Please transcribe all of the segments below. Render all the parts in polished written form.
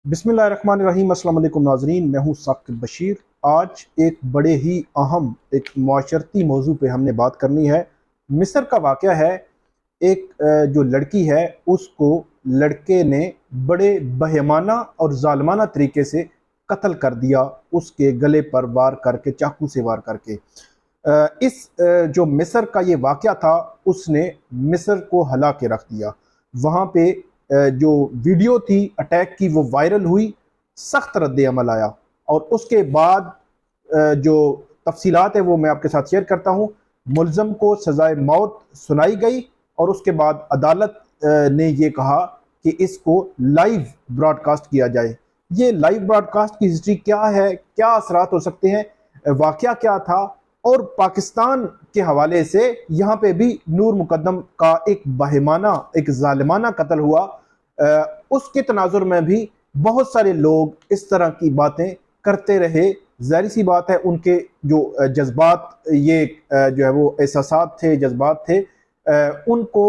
बिस्मिल्लाहिर्रहमानिर्रहीम। अस्सलाम वालेकुम नाज़रीन, मैं हूँ साकिब बशीर। आज एक बड़े ही अहम एक माशरती मौजू पे हमने बात करनी है। मिस्र का वाक़या है। एक जो लड़की है उसको लड़के ने बड़े बहेमाना और ज़ालिमाना तरीके से कत्ल कर दिया, उसके गले पर वार करके, चाकू से वार करके। जो मिस्र का ये वाक़या था उसने मिस्र को हिला के रख दिया। वहाँ पे जो वीडियो थी अटैक की वो वायरल हुई, सख्त रद्द अमल आया और उसके बाद जो तफसीलात है वो मैं आपके साथ शेयर करता हूँ। मुल्ज़म को सज़ाए मौत सुनाई गई और उसके बाद अदालत ने ये कहा कि इसको लाइव ब्रॉडकास्ट किया जाए। ये लाइव ब्रॉडकास्ट की हिस्ट्री क्या है, क्या असरात हो सकते हैं, वाक़या क्या था, और पाकिस्तान के हवाले से यहाँ पे भी नूर मुकद्दम का एक बहेमाना, एक जालिमाना कत्ल हुआ। उसके तनाजुर में भी बहुत सारे लोग इस तरह की बातें करते रहे। ज़ाहिर सी बात है उनके जो जज्बात, ये जो है वो एहसासात थे, जज्बात थे, उनको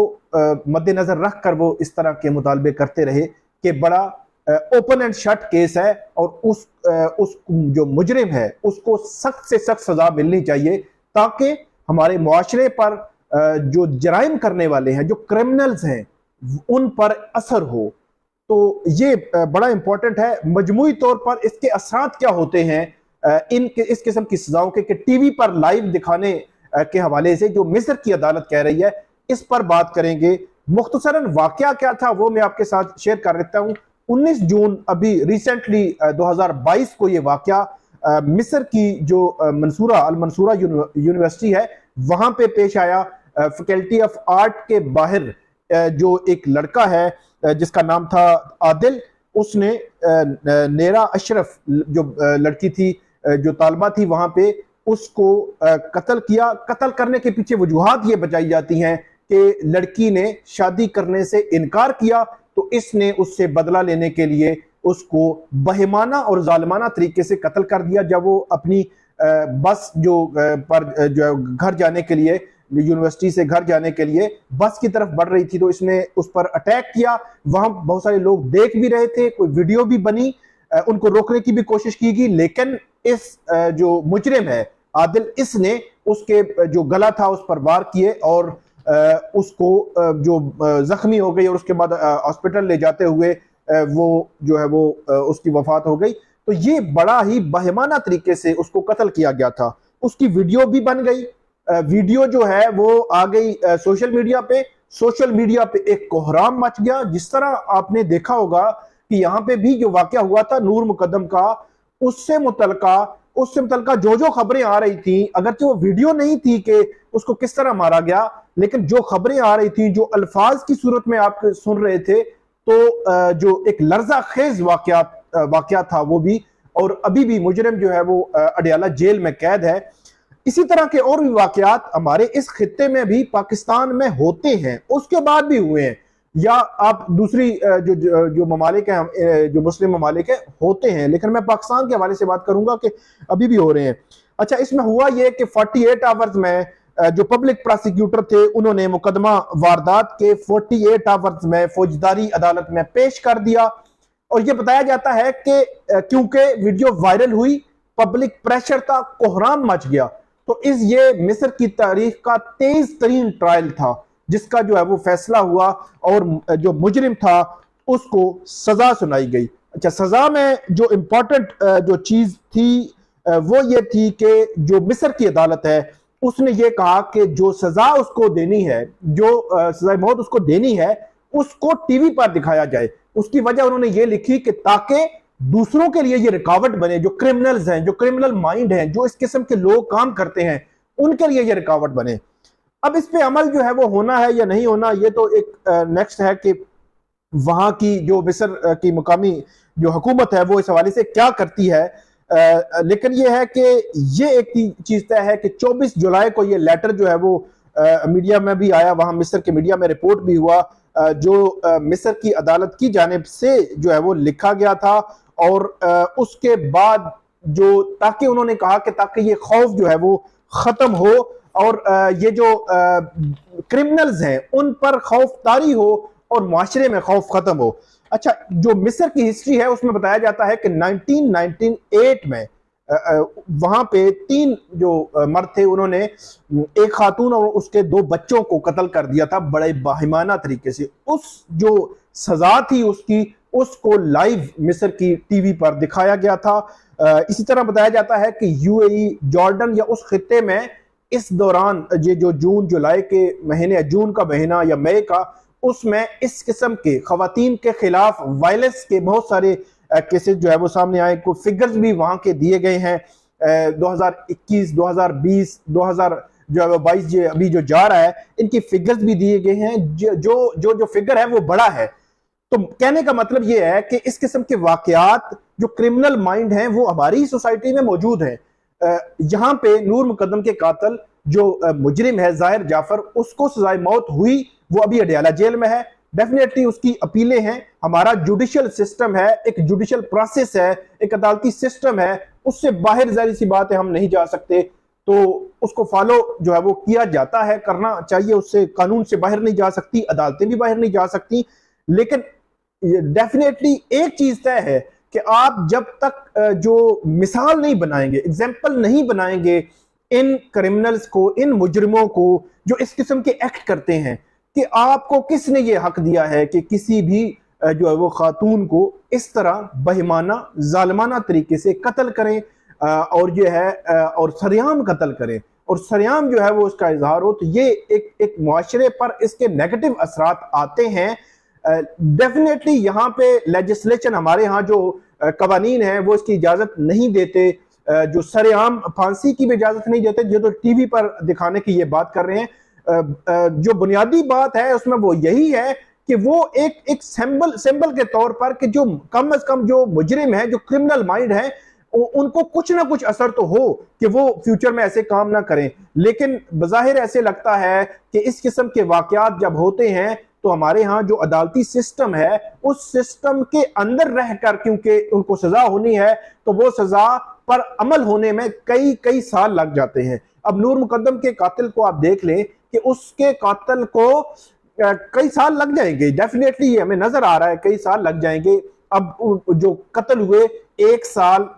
मद्देनज़र रख कर वो इस तरह के मुतालबे करते रहे कि बड़ा ओपन एंड शट केस है और उस जो मुजरिम है उसको सख्त से सख्त सजा मिलनी चाहिए ताकि हमारे मुआशरे पर जो जराइम करने वाले हैं, जो क्रिमिनल्स हैं, उन पर असर हो। तो ये बड़ा इंपॉर्टेंट है। मजमूई तौर पर इसके असरात क्या होते हैं इस किस्म की सजाओं के टीवी पर लाइव दिखाने के हवाले से, जो मिस्र की अदालत कह रही है, इस पर बात करेंगे। मुख्तसरन वाकया क्या था वो मैं आपके साथ शेयर कर देता हूँ। 19 जून अभी रिसेंटली 2022 को ये वाकया मिस्र की जो अल मंसूरा यूनिवर्सिटी है वहां पे पेश आया। फैकल्टी ऑफ आर्ट के बाहर जो एक लड़का है जिसका नाम था आदिल, उसने नेरा अशरफ जो लड़की थी, जो तालबा थी वहां पे, उसको कत्ल किया। कत्ल करने के पीछे वजूहात ये बताई जाती हैं कि लड़की ने शादी करने से इनकार किया, तो इसने उससे बदला लेने के लिए उसको बहेमाना और जालिमाना तरीके से कत्ल कर दिया। जब वो अपनी बस जो घर जाने के लिए, यूनिवर्सिटी से घर जाने के लिए बस की तरफ बढ़ रही थी, तो इसने उस पर अटैक किया। वहां बहुत सारे लोग देख भी रहे थे, कोई वीडियो भी बनी, उनको रोकने की भी कोशिश की गई, लेकिन इस जो मुजरिम है आदिल, इसने उसके जो गला था उस पर वार किए और उसको जो जख्मी हो गई और उसके बाद हॉस्पिटल ले जाते हुए वो जो है वो उसकी वफात हो गई। तो ये बड़ा ही बहेमाना तरीके से उसको कत्ल किया गया था। उसकी वीडियो भी बन गई। वीडियो जो है वो आ गई सोशल मीडिया पे। सोशल मीडिया पे एक कोहराम मच गया। जिस तरह आपने देखा होगा कि यहाँ पे भी जो वाकया हुआ था नूर मुकद्दम का, उससे मुतलका जो जो खबरें आ रही थी, अगर वो वीडियो नहीं थी कि उसको किस तरह मारा गया, लेकिन जो खबरें आ रही थी, जो अल्फाज की सूरत में आप सुन रहे थे, तो जो एक लर्जा खेज वाकया था वो भी, और अभी भी मुजरिम जो है वो अडयाला जेल में कैद है। इसी तरह के और भी वाकयात हमारे इस खित्ते में भी पाकिस्तान में होते हैं, उसके बाद भी हुए हैं, या आप दूसरी जो ममालिक हैं, जो मुस्लिम ममालिक है, होते हैं, लेकिन मैं पाकिस्तान के हवाले से बात करूंगा कि अभी भी हो रहे हैं। अच्छा, इसमें हुआ यह कि 48 आवर्स में जो पब्लिक प्रोसिक्यूटर थे उन्होंने मुकदमा वारदात के 48 आवर्स में फौजदारी अदालत में पेश कर दिया। और यह बताया जाता है कि क्योंकि वीडियो वायरल हुई, पब्लिक प्रेशर था, कोहराम मच गया, तो ये मिस्र की तारीख का तेज तरीन ट्रायल था जिसका जो है वो फैसला हुआ और जो मुजरिम था उसको सजा सुनाई गई। अच्छा, सजा में जो इंपॉर्टेंट जो चीज थी वो ये थी कि जो मिस्र की अदालत है उसने ये कहा कि जो सजा उसको देनी है, जो सजा मौत उसको देनी है, उसको टीवी पर दिखाया जाए। उसकी वजह उन्होंने ये लिखी कि ताकि दूसरों के लिए ये रुकावट बने, जो क्रिमिनल्स हैं, जो क्रिमिनल माइंड हैं, जो इस किस्म के लोग काम करते हैं, उनके लिए ये रुकावट बने। अब इस पे अमल जो है वो होना है या नहीं होना, ये तो एक नेक्स्ट है कि वहां की जो मिस्र की मुकामी जो हुकूमत है वो इस हवाले से क्या करती है। लेकिन ये है कि ये एक चीज तय है कि 24 जुलाई को ये लेटर जो है वो मीडिया में भी आया, वहां मिस्र के मीडिया में रिपोर्ट भी हुआ, जो मिस्र की अदालत की जानिब से जो है वो लिखा गया था। और उसके बाद जो, ताकि उन्होंने कहा कि ताकि ये खौफ जो है वो खत्म हो और ये जो क्रिमिनल्स हैं उन पर खौफ तारी हो और माशरे में खौफ खत्म हो। अच्छा, जो मिस्र की हिस्ट्री है उसमें बताया जाता है कि 1998 में वहां पे 3 जो मर्द थे, उन्होंने एक खातून और उसके 2 बच्चों को कत्ल कर दिया था बड़े बाहिमाना तरीके से। उस जो सजा थी उसको लाइव मिस्र की टीवी पर दिखाया गया था। इसी तरह बताया जाता है कि यूएई, जॉर्डन या उस खित्ते में इस दौरान ये जो जून जुलाई के महीने, जून का महीना या मई का, उसमें इस किस्म के खवातीन के खिलाफ वायलेंस के बहुत सारे केसेस जो है वो सामने आए। को फिगर्स भी वहां के दिए गए हैं। 2021, 2020, 2022 जो अभी जो जा रहा है, इनकी फिगर्स भी दिए गए हैं। जो फिगर है वो बड़ा है। तो कहने का मतलब ये है कि इस किस्म के वाकयात, जो क्रिमिनल माइंड हैं, वो हमारी सोसाइटी में मौजूद है। यहाँ पे नूर मुकद्दम के कातिल जो मुजरिम है जाहिर जाफर, उसको सजाए मौत हुई, वो अभी अडयाला जेल में है। डेफिनेटली उसकी अपीलें हैं। हमारा जुडिशियल सिस्टम है, एक जुडिशियल प्रोसेस है, एक अदालती सिस्टम है, उससे बाहर जाहिर सी बात है हम नहीं जा सकते। तो उसको फॉलो जो है वो किया जाता है, करना चाहिए। उससे कानून से बाहर नहीं जा सकती, अदालतें भी बाहर नहीं जा सकती। लेकिन डेफिनेटली एक चीज तय है कि आप जब तक जो मिसाल नहीं बनाएंगे, एग्जाम्पल नहीं बनाएंगे इन क्रिमिनल्स को, इन मुजरिमों को जो इस किस्म के एक्ट करते हैं, कि आपको किसने ये हक दिया है कि किसी भी जो है वो खातून को इस तरह बेईमाना, जालिमाना तरीके से कत्ल करें और जो है और सरेआम कत्ल करें और सरेआम जो है वो उसका इजहार हो। तो ये एक मुआशरे पर इसके नेगेटिव असरात आते हैं। डेफिनेटली यहाँ पे लेजिस्लेशन, हमारे यहाँ जो कवानीन है वो इसकी इजाजत नहीं देते। जो सरेआम फांसी की भी इजाजत नहीं देते। जो तो टीवी पर दिखाने की ये बात कर रहे हैं, जो बुनियादी बात है उसमें वो यही है कि वो एक सिंबल के तौर पर कि जो कम अज कम जो मुजरिम है, जो क्रिमिनल माइंड है, उनको कुछ ना कुछ असर तो हो कि वो फ्यूचर में ऐसे काम ना करें। लेकिन बज़ाहिर ऐसे लगता है कि इस किस्म के वाकयात जब होते हैं तो हमारे यहाँ जो अदालती सिस्टम है, उस सिस्टम के अंदर रहकर, क्योंकि उनको सजा होनी है, तो वो सजा पर अमल होने में कई साल लग जाते हैं। अब नूर मुकद्दम के कातिल को आप देख लें कि उसके कातिल को कई साल लग जाएंगे। डेफिनेटली ये हमें नजर आ रहा है, कई साल लग जाएंगे। अब जो कत्ल हुए 1 साल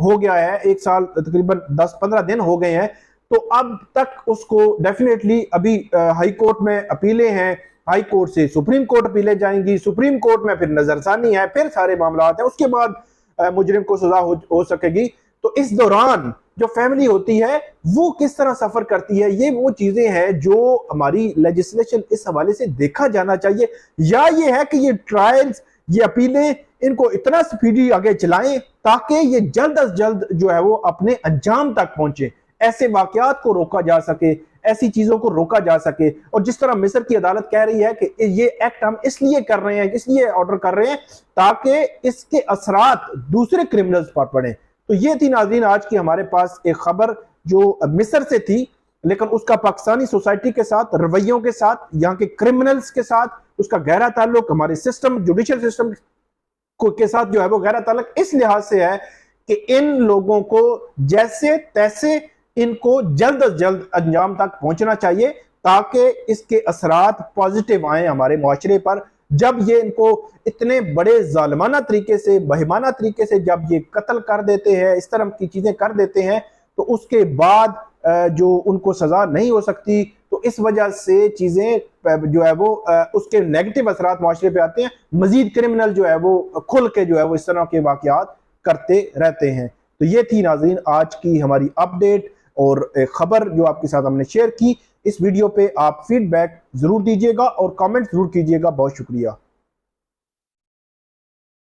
हो गया है, 1 साल तकरीबन 10-15 दिन हो गए हैं। तो अब तक उसको डेफिनेटली अभी हाई कोर्ट में अपीलें हैं, हाई कोर्ट से सुप्रीम कोर्ट अपीलें जाएंगी, सुप्रीम कोर्ट में फिर नजरसानी है, फिर सारे मामला है, उसके बाद मुजरिम को सजा हो सकेगी। तो इस दौरान जो फैमिली होती है वो किस तरह सफर करती है, ये वो चीजें हैं जो हमारी लेजिस्लेशन इस हवाले से देखा जाना चाहिए। या ये है कि ये ट्रायल्स, ये अपीलें, इनको इतना स्पीडी आगे चलाएं ताकि ये जल्द अज जल्द जो है वो अपने अंजाम तक पहुंचे, ऐसे वाकयात को रोका जा सके, ऐसी चीजों को रोका जा सके। और जिस तरह मिस्र की अदालत कह रही है कि ये एक्ट हम इसलिए कर रहे हैं, इसलिए ऑर्डर कर रहे हैं ताकि इसके असरात दूसरे क्रिमिनल्स पर पड़े। तो ये थी नाज़रीन आज की हमारे पास एक खबर जो मिस्र से थी, लेकिन उसका पाकिस्तानी सोसाइटी के साथ, रवैयों के साथ, यहाँ के क्रिमिनल्स के साथ उसका गहरा ताल्लुक हमारे सिस्टम, जुडिशियल सिस्टम के साथ जो है वो गहरा ताल्लुक इस लिहाज से है कि इन लोगों को जैसे तैसे इनको जल्द अज जल्द अंजाम तक पहुंचना चाहिए ताकि इसके असरात पॉजिटिव आए हमारे मुआशरे पर। जब ये इनको इतने बड़े जालिमाना तरीके से, बेईमाना तरीके से जब ये कत्ल कर देते हैं, इस तरह की चीजें कर देते हैं, तो उसके बाद जो उनको सजा नहीं हो सकती। तो इस वजह से चीजें जो है वो उसके नेगेटिव असरात मुआशरे पे आते हैं। मजीद क्रिमिनल जो है वो खुल के जो है वो इस तरह के वाकयात करते रहते हैं। तो ये थी नाज़रीन आज की हमारी अपडेट और एक खबर जो आपके साथ हमने शेयर की। इस वीडियो पे आप फीडबैक जरूर दीजिएगा और कमेंट जरूर कीजिएगा। बहुत शुक्रिया।